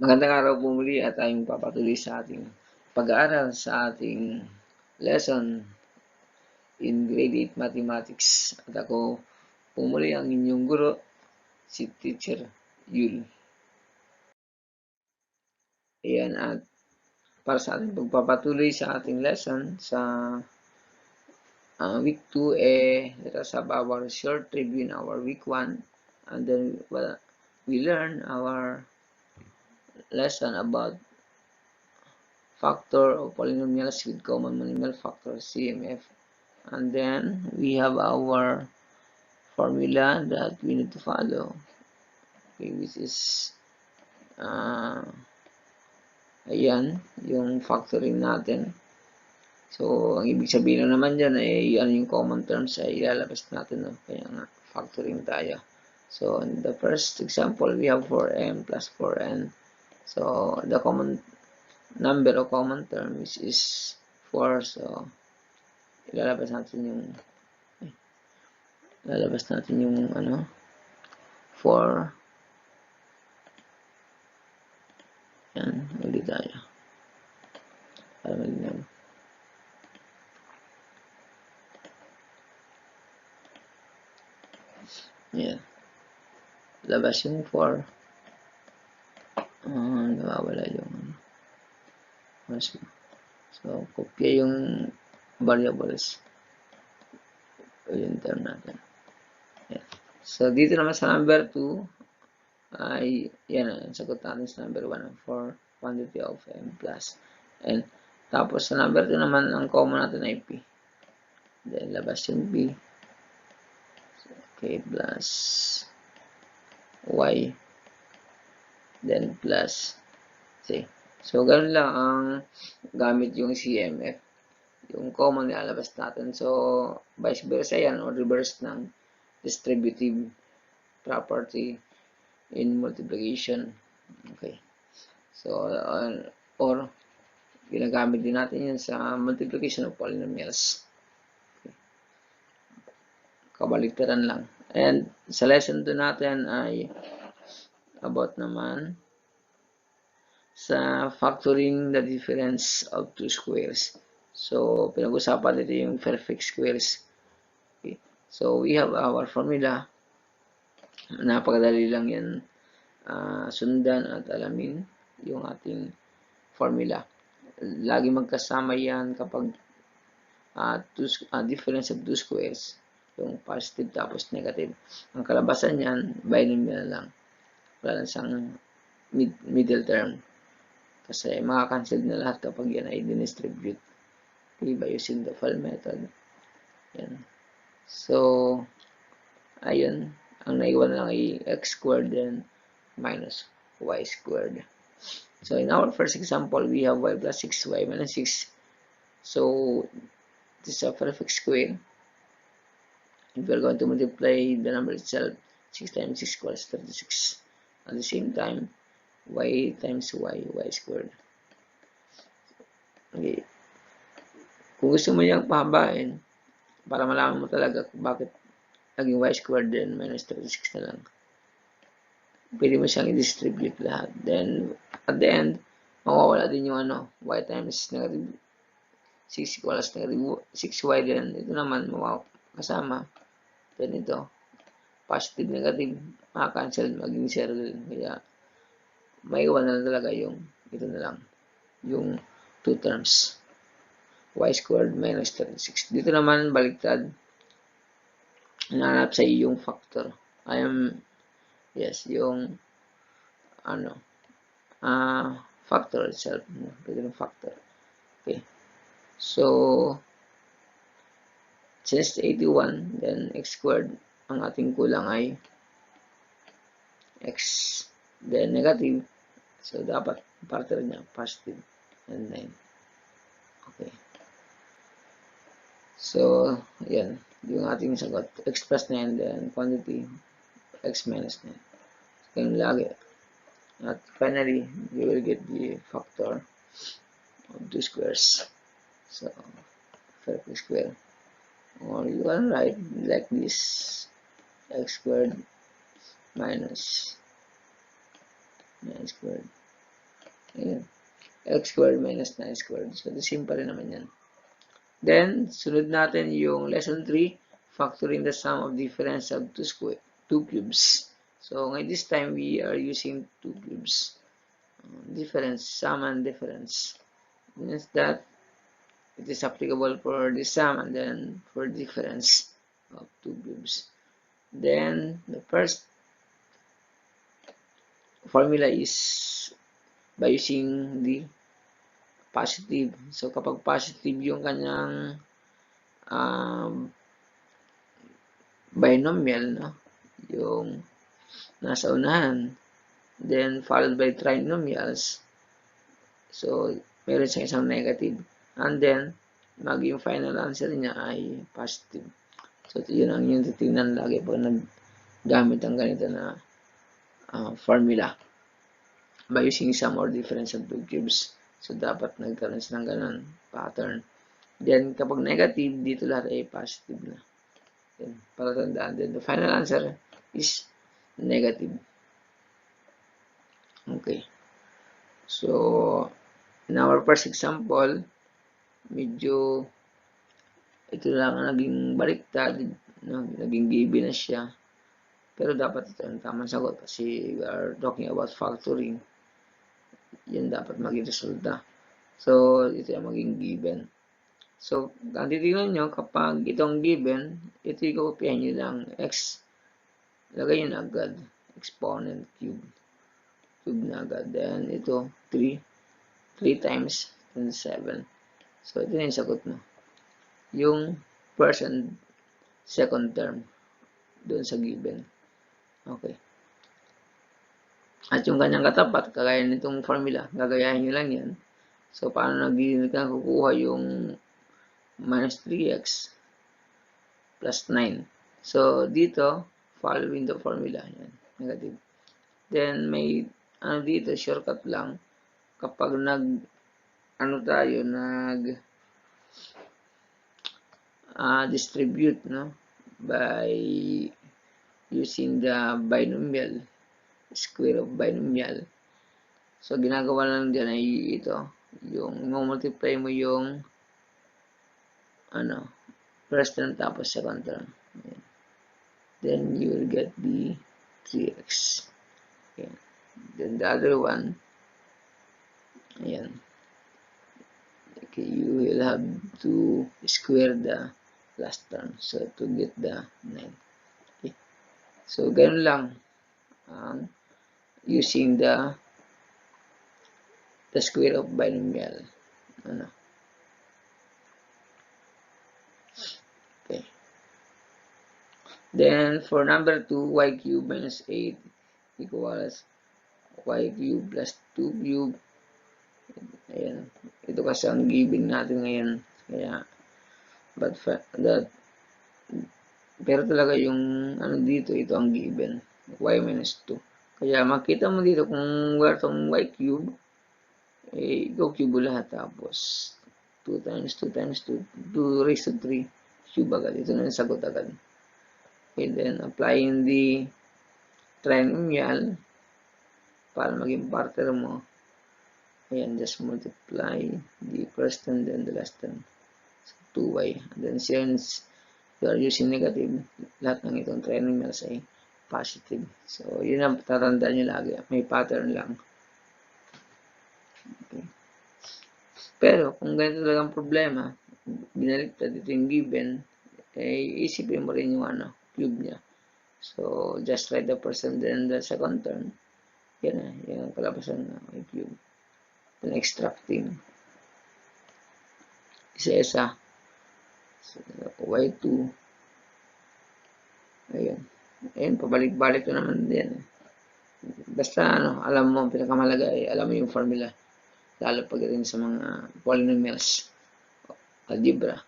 Magandang araw po muli at tayong papatuloy sa ating pag-aaral sa ating lesson in Grade 8 Mathematics. At ako po muli ang inyong guro, si Teacher Yul. Ayan, at para sa ating pagpapatuloy sa ating lesson sa week 2, let us have our short review in our week 1, and then we learn our lesson about factor of polynomials with common monomial factor, CMF. And then we have our formula that we need to follow, okay, which is ayan, yung factoring natin. So, ang ibig sabihin naman dyan ay ano yung common terms ay ilalabas natin, no? Kaya nga, factoring tayo. So, in the first example, we have 4m plus 4n. So, the common number of common terms is 4. So, ilalabas natin yung ano, 4. Yan, ulit tayo. Para malinaw. Yan. Labas yung 4. Nawawala yung so, kopya yung variables. Yung term natin. Yan. So, dito naman sa number 2, ay, yan ang sagot natin sa number 1, 4 quantity of m plus n. Tapos sa number 2 naman, ang common natin ay p. Then, labas yung p. Okay, plus y. Then, plus c. So, ganun lang ang gamit yung CMF. Yung common nilalabas natin. So, vice versa yan, or reverse ng distributive property in multiplication. Okay. So, or ginagamit din natin yan sa multiplication of polynomials. Okay. Kabaligtaran lang. And sa lesson 2 natin ay about naman sa factoring the difference of two squares. So, pinag-usapan dito yung perfect squares. Okay. So, we have our formula. Napakadali lang yan sundan at alamin yung ating formula. Lagi magkasama yan kapag difference of two squares, yung positive tapos negative. Ang kalabasan yan, binomial lang. Wala lang siyang middle term. Kasi makakancel na lahat kapag yan ay dinistribute. Okay, by using the FAL method. Yan. So, ayun. Ang naiwan lang ay x squared then minus y squared. So, in our first example, we have y plus 6y minus 6. So, this is a perfect square. If we are going to multiply the number itself, 6 times 6 equals 36. At the same time, y times y squared. Okay. Kung gusto mo niyang pahabain, para malaman mo talaga kung bakit naging y squared then minus 36 na lang, pwede mo siyang i-distribute lahat. Then, at the end, mawawala din yung y times negative 6 equals negative 6y then ito naman kasama. Then ito, positive, negative, maka-cancel, maging 0 din. Kaya, maiwan na lang talaga yung, ito na lang, yung two terms. Y squared minus 36. Dito naman, baliktad. Hinahanap sa yung factor. Yung, factor itself. Pwede ng factor. Okay. So, since 81, then x squared, ang ating kulang ay x, then negative. So, dapat partner niya positive and 9. Okay. So, yan. Yung ating sagot. X plus 9, then quantity x minus 9. So, ganun lagi. At finally, you will get the factor of two squares. So, perfect square. Or you can write like this, x squared minus 9 squared Ayan. X squared minus 9 squared. So, the same pa rin naman yan. Then, sunod natin yung lesson 3, factoring the sum of difference of two cubes. So, ngayon this time, we are using two cubes. Difference, sum and difference. Means that it is applicable for the sum and then for difference of two cubes. Then, the first formula is by using the positive. So, kapag positive yung kanyang binomial, no? Yung nasa unahan, then followed by trinomials. So, meron siyang isang negative. And then, yung final answer niya ay positive. So, yun ang yung titignan lagi pag naggamit ang ganito na formula by using sum or difference of two cubes. So, dapat nagkaroon silang ganun pattern. Then, kapag negative, dito lahat ay positive na. Then, para tandaan. Then, the final answer is negative. Okay. So, in our first example, medyo ito lang ang naging baliktad, no? Naging given na siya. Pero dapat ito ang tamang sagot kasi we are talking about factoring. Yan dapat maging resulta. So, ito yung maging given. So, ang titignan nyo, kapag itong given, ito yung kopyahin nyo lang, x, lagay nyo na agad, exponent cube. Cube na agad. Then, ito, 3 times 7. So, ito na yung sagot mo. Yung first and second term doon sa given. Okay. At yung kanyang katapat, kagaya nitong formula, gagayahin nyo lang yan. So, paano ka kukuha yung minus 3x plus 9. So, dito, following the formula, yan, negative. Then, may, dito, shortcut lang, kapag distribute, no, by using the binomial, square of binomial. So, ginagawa lang dyan ay ito, yung multiply mo yung first term tapos second term. Ayan. Then you will get the 3x. Ayan. Then the other one, ayan. Okay, you will have to square the last term. So, to get the 9. Okay. So, ganun lang. Using the square of binomial. Okay. Then, for number 2, y cube minus 8 equals y cube plus 2 cube. Ayan. Ito kasi ang given natin ngayon. Kaya, pero talaga yung dito, ito ang given. Y minus 2. Kaya makita mo dito kung where tong y cube, go cube lahat. Tapos, 2 times 2 times 2, 2 raised to 3 cube agad. Ito na yung sagot agad. Okay, then applying the trinomial para maging partner mo. Ayan, just multiply the first term then the last term. So, 2y. And then since you are using negative, lahat ng itong trinomials ay positive. So, yun ang tatandaan nyo lagi. May pattern lang. Okay. Pero, kung ganito talagang problema, binaliktad ito yung given, isipin mo rin yung cube niya. So, just write the first term then the second term. Yan na, yung kalabasan ng cube. Then extracting. Isa-isa. So, y2. Ayan. Ayan, pabalik-balik na naman din. Basta, alam mo, pinakamalaga ay alam mo yung formula. Lalo pagdating sa mga polynomials, algebra.